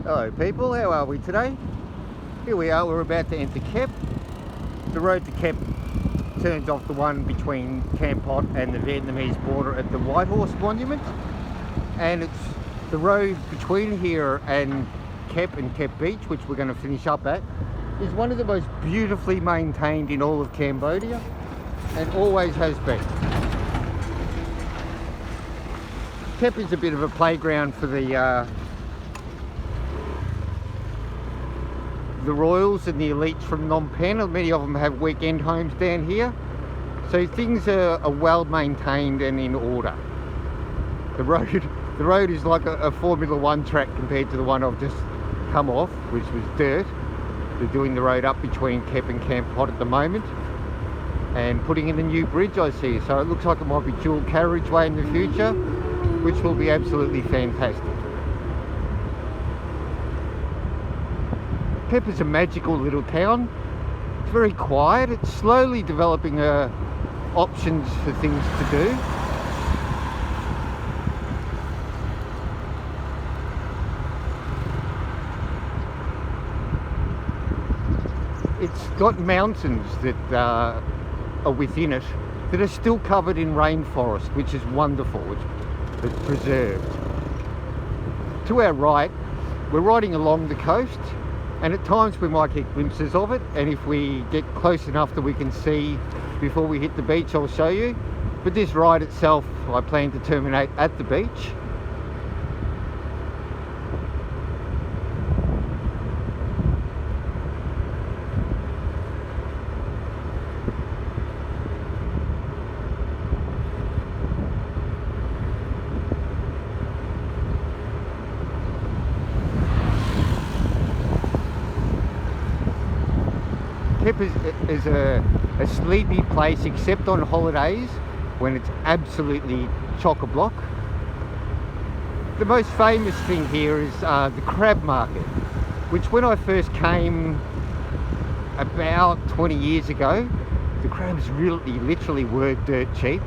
Hello people, how are we today? Here we are, we're about to enter Kep. The road to Kep turns off the one between Kampot and the Vietnamese border at the White Horse Monument. And it's the road between here and Kep Beach, which we're going to finish up at, is one of the most beautifully maintained in all of Cambodia and always has been. Kep is a bit of a playground for the royals and the elites from Phnom Penh. Many of them have weekend homes down here, so things are well maintained and in order. The road is like a Formula One track compared to the one I've just come off, which was dirt. They're doing the road up between Kep and Kampot at the moment and putting in a new bridge, I see, so it looks like it might be dual carriageway in the future, which will be absolutely fantastic. Kep is a magical little town. It's very quiet. It's slowly developing options for things to do. It's got mountains that are within it that are still covered in rainforest, which is wonderful. It's preserved. To our right, we're riding along the coast, and at times we might get glimpses of it, and if we get close enough that we can see before we hit the beach, I'll show you. But this ride itself, I plan to terminate at the beach. Kep is a sleepy place, except on holidays when it's absolutely chock-a-block. The most famous thing here is the crab market, which when I first came about 20 years ago, the crabs really literally were dirt cheap,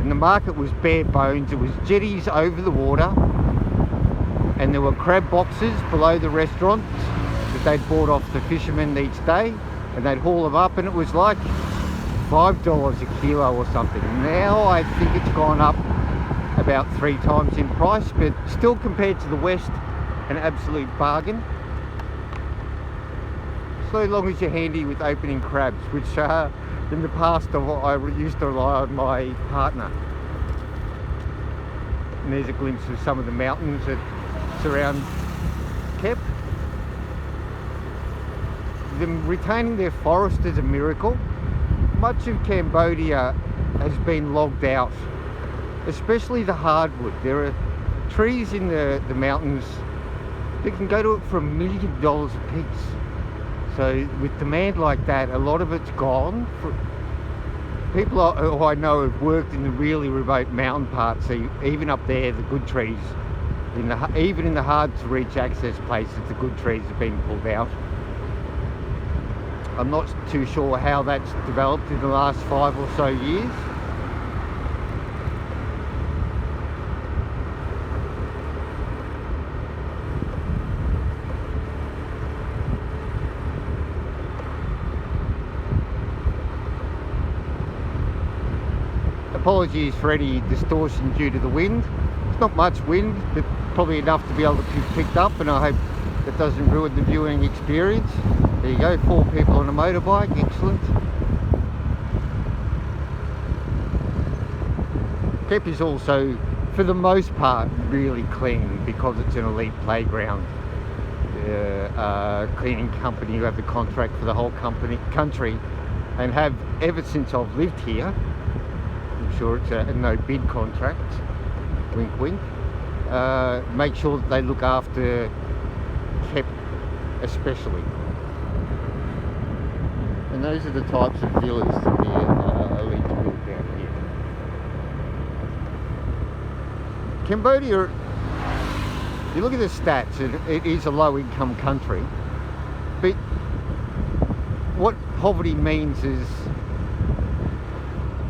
and the market was bare bones. It was jetties over the water, and there were crab boxes below the restaurants that they'd bought off the fishermen each day, and they'd haul them up, and it was like $5 a kilo or something. Now I think it's gone up about 3 times in price, but still compared to the West, an absolute bargain. So long as you're handy with opening crabs, which in the past I used to rely on my partner. And there's a glimpse of some of the mountains that surround Kep. Them retaining their forest is a miracle. Much of Cambodia has been logged out, especially the hardwood. There are trees in the mountains that can go to it for $1 million a piece. So with demand like that, a lot of it's gone. People who I know have worked in the really remote mountain parts, so even up there, the good trees, even in the hard to reach access places, the good trees have been pulled out. I'm not too sure how that's developed in the last 5 or so years. Apologies for any distortion due to the wind. It's not much wind, but probably enough to be able to be picked up, and I hope that doesn't ruin the viewing experience. There you go, 4 people on a motorbike, excellent. Kep is also, for the most part, really clean because it's an elite playground. The cleaning company who have the contract for the whole country and have ever since I've lived here. I'm sure it's a no bid contract, wink wink. Make sure that they look after Kep especially. And those are the types of villas that the elite build down here. Cambodia, you look at the stats, it is a low-income country, but what poverty means is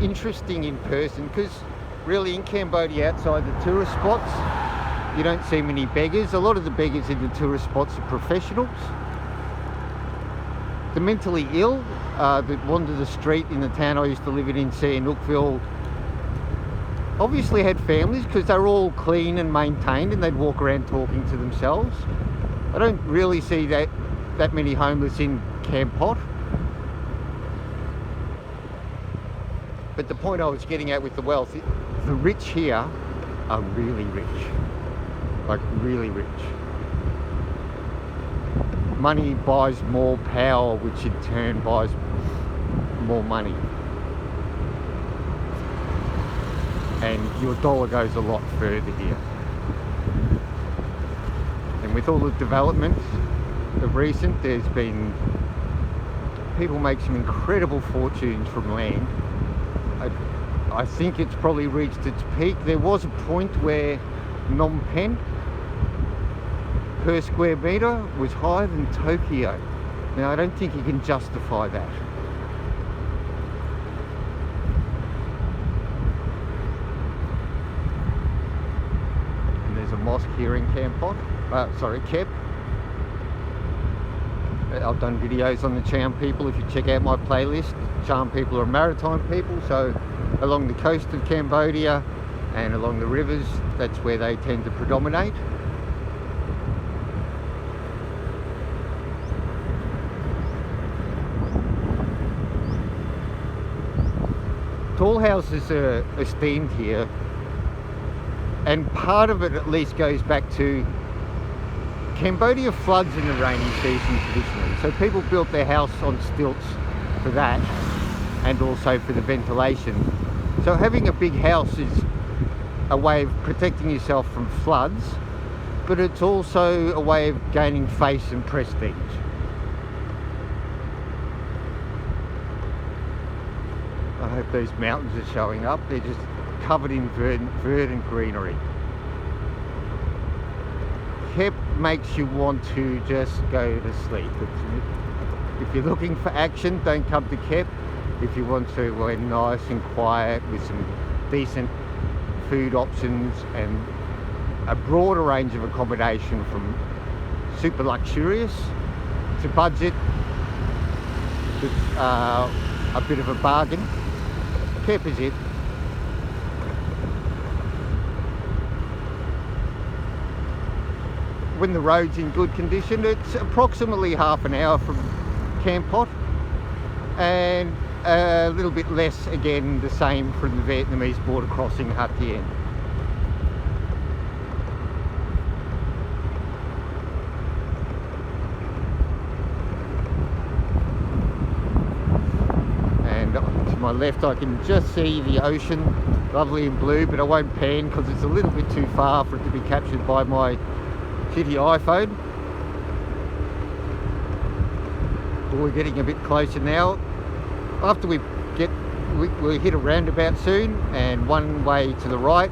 interesting in person, because really in Cambodia, outside the tourist spots, You don't see many beggars. A lot of the beggars in the tourist spots are professionals. The mentally ill that wander the street in the town I used to live in Sihanoukville obviously had families because they were all clean and maintained, and they'd walk around talking to themselves. I don't really see that many homeless in Camp Pot. But the point I was getting at with the wealth, the rich here are really rich, like really rich. Money buys more power, which in turn buys more money. And your dollar goes a lot further here. And with all the developments of recent, there's been, people make some incredible fortunes from land. I think it's probably reached its peak. There was a point where Phnom Penh per square metre was higher than Tokyo. Now I don't think you can justify that. And there's a mosque here in Kep. I've done videos on the Cham people. If you check out my playlist, Cham people are maritime people, so along the coast of Cambodia and along the rivers, that's where they tend to predominate. Tall houses are esteemed here, and part of it at least goes back to Cambodia floods in the rainy season traditionally, so people built their house on stilts for that, and also for the ventilation. So having a big house is a way of protecting yourself from floods, but it's also a way of gaining face and prestige. I hope these mountains are showing up. They're just covered in verdant greenery. Kep makes you want to just go to sleep. If you're looking for action, don't come to Kep. If you want to go nice and quiet with some decent food options and a broader range of accommodation from super luxurious to budget, it's a bit of a bargain. Kep is it. When the road's in good condition, it's approximately half an hour from Camp Pot, and a little bit less, again, the same from the Vietnamese border crossing Hat Dien. And to my left I can just see the ocean, lovely and blue, but I won't pan because it's a little bit too far for it to be captured by my shitty iPhone. But we're getting a bit closer now. After we'll hit a roundabout soon, and one way to the right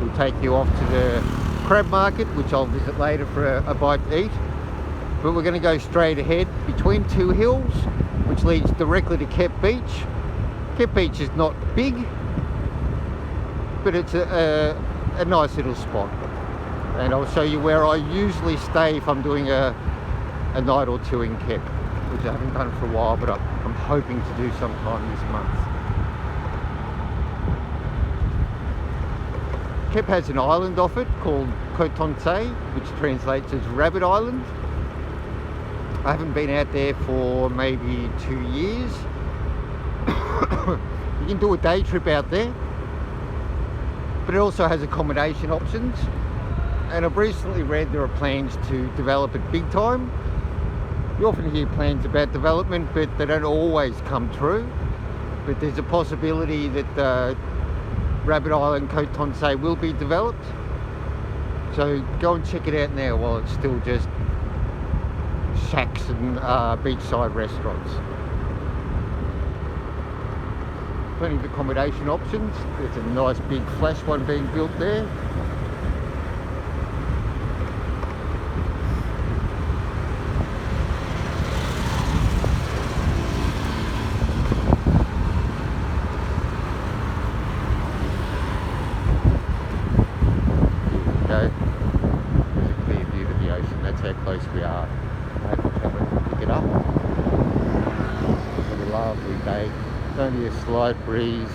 will take you off to the crab market, which I'll visit later for a bite to eat. But we're going to go straight ahead between two hills, which leads directly to Kep Beach. Kep Beach is not big, but it's a nice little spot. And I'll show you where I usually stay if I'm doing a night or two in Kep, which I haven't done for a while, but I'm hoping to do sometime this month. Kep has an island off it called Koh Tonsay, which translates as Rabbit Island. I haven't been out there for maybe 2 years. You can do a day trip out there, but it also has accommodation options. And I've recently read there are plans to develop it big time. You often hear plans about development, but they don't always come true. But there's a possibility that Rabbit Island, Koh Tonsay will be developed. So go and check it out now while it's still just shacks and beachside restaurants. Plenty of accommodation options. There's a nice big flash one being built there. how close we are. I have the camera to pick it up. It's a lovely day. It's only a slight breeze.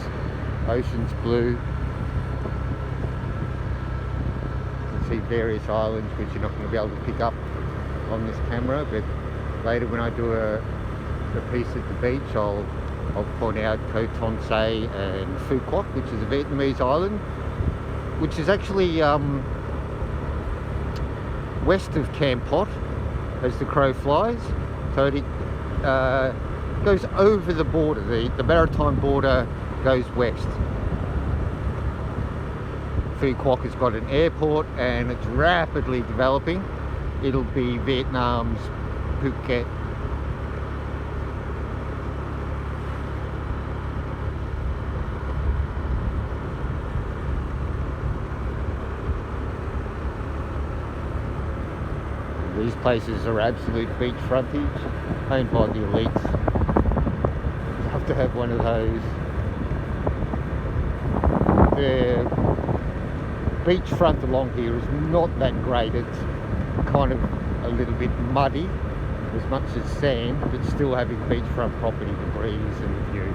Ocean's blue. You can see various islands which you're not going to be able to pick up on this camera, but later when I do a piece at the beach, I'll point out Koh Tonsay and Phu Quoc, which is a Vietnamese island, which is actually west of Camp Pot as the crow flies. So it goes over the border, the maritime border goes west. Phu Quoc has got an airport and it's rapidly developing. It'll be Vietnam's Phuket. These places are absolute beach frontage, owned by the elites. You have to have one of those. The beachfront along here is not that great. It's kind of a little bit muddy, as much as sand, but still having beachfront property, the breeze and the view.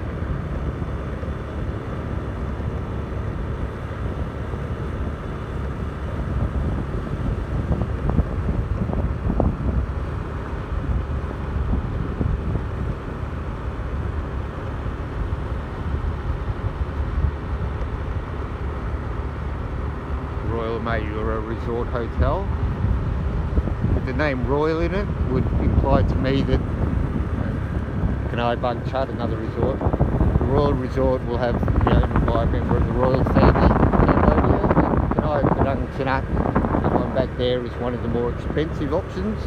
Mayura Resort Hotel. With the name Royal in it would imply to me that Kanai Bang Chat, another resort. The Royal Resort will have owned by a member of the royal family in Cambodia. Kanai Bang Chat, the one back there, is one of the more expensive options.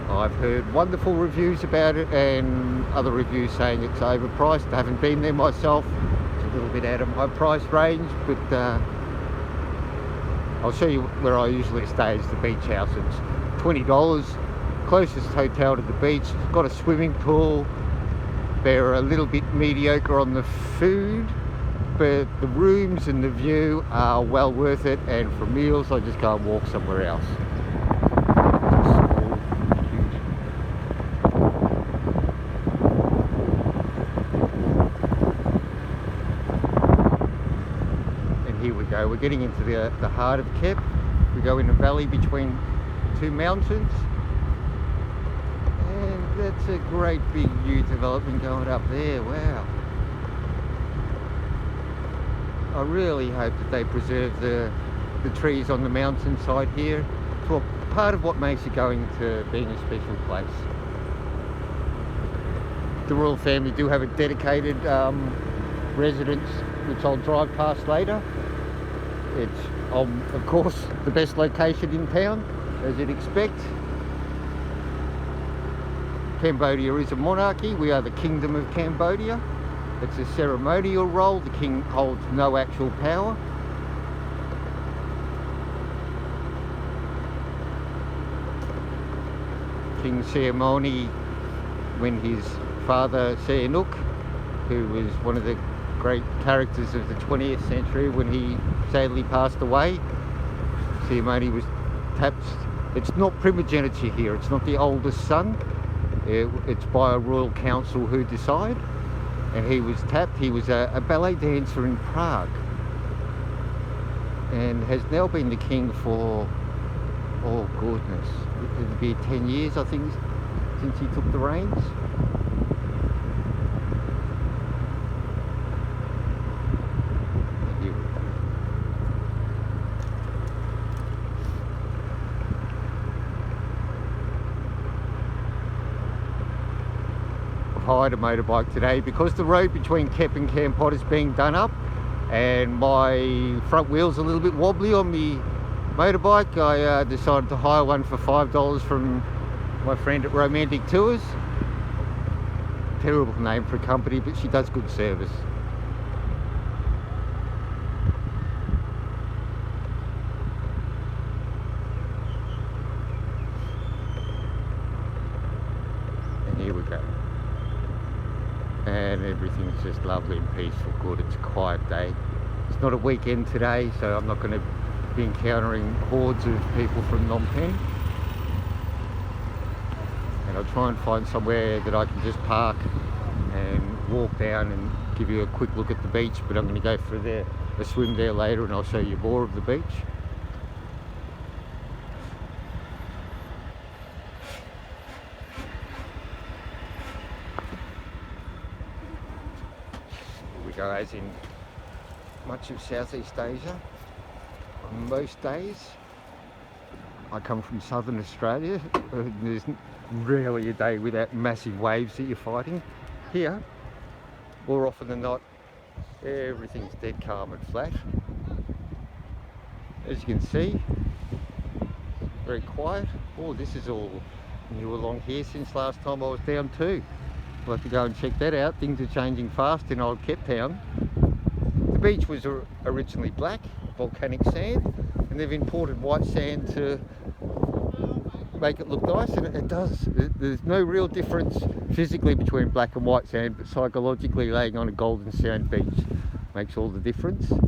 I've heard wonderful reviews about it and other reviews saying it's overpriced. I haven't been there myself. It's a little bit out of my price range, but I'll show you where I usually stay is the beach house. It's $20, closest hotel to the beach. It's got a swimming pool. They're a little bit mediocre on the food, but the rooms and the view are well worth it, and for meals I just go and walk somewhere else. Here we go, we're getting into the heart of Kep. We go in a valley between two mountains, and that's a great big new development going up there. Wow. I really hope that they preserve the trees on the mountainside here. It's part of what makes it going to being a special place. The royal family do have a dedicated residence, which I'll drive past later. It's, of course, the best location in town, as you'd expect. Cambodia is a monarchy. We are the Kingdom of Cambodia. It's a ceremonial role. The king holds no actual power. King Sihanouk, when his father Sihanouk, who was one of the great characters of the 20th century, when he sadly passed away, Sihanouk was tapped. It's not primogeniture here, it's not the oldest son, it's by a royal council who decide, and he was tapped. He was a ballet dancer in Prague and has now been the king for, oh goodness, it'll be 10 years I think since he took the reins. Hired a motorbike today because the road between Kep and Camp Pot is being done up, and my front wheel's a little bit wobbly on the motorbike. I decided to hire one for $5 from my friend at Romantic Tours. Terrible name for a company, but she does good service. And here we go. And everything's just lovely and peaceful, good. It's a quiet day. It's not a weekend today, so I'm not going to be encountering hordes of people from Phnom Penh. and I'll try and find somewhere that I can just park and walk down and give you a quick look at the beach. But I'm going to go for a swim there later, and I'll show you more of the beach. Here we go. As in much of Southeast Asia, on most days I come from southern Australia, there's rarely a day without massive waves that you're fighting. Here, more often than not, everything's dead calm and flat. As you can see, very quiet. Oh, this is all new along here since last time I was down too. We'll have to go and check that out. Things are changing fast in old Kep Town. The beach was originally black, volcanic sand, and they've imported white sand to make it look nice, and it does. There's no real difference physically between black and white sand, but psychologically laying on a golden sand beach makes all the difference. Did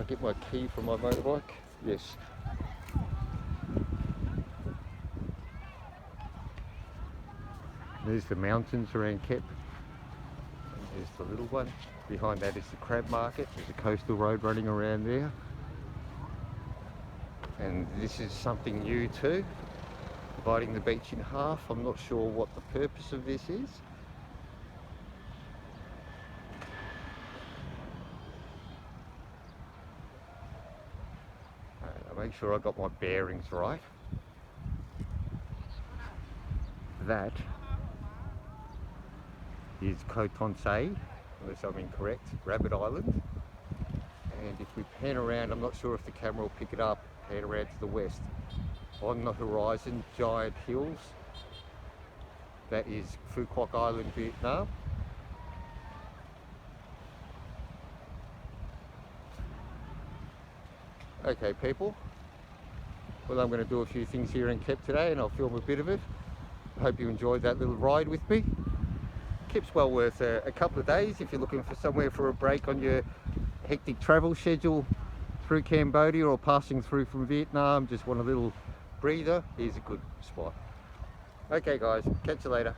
I get my key from my motorbike? Yes. There's the mountains around Kep. And there's the little one. Behind that is the crab market. There's a coastal road running around there. And this is something new too, dividing the beach in half. I'm not sure what the purpose of this is. I'll make sure I got my bearings right. That is Koh Tonsei, unless I'm incorrect, Rabbit Island. And if we pan around, I'm not sure if the camera will pick it up, pan around to the west. On the horizon, giant hills. That is Phu Quoc Island, Vietnam. Okay people, well, I'm going to do a few things here in Kep today, and I'll film a bit of it. I hope you enjoyed that little ride with me. Kep's well worth a couple of days if you're looking for somewhere for a break on your hectic travel schedule through Cambodia or passing through from Vietnam. Just want a little breather. Here's a good spot. Okay guys, catch you later.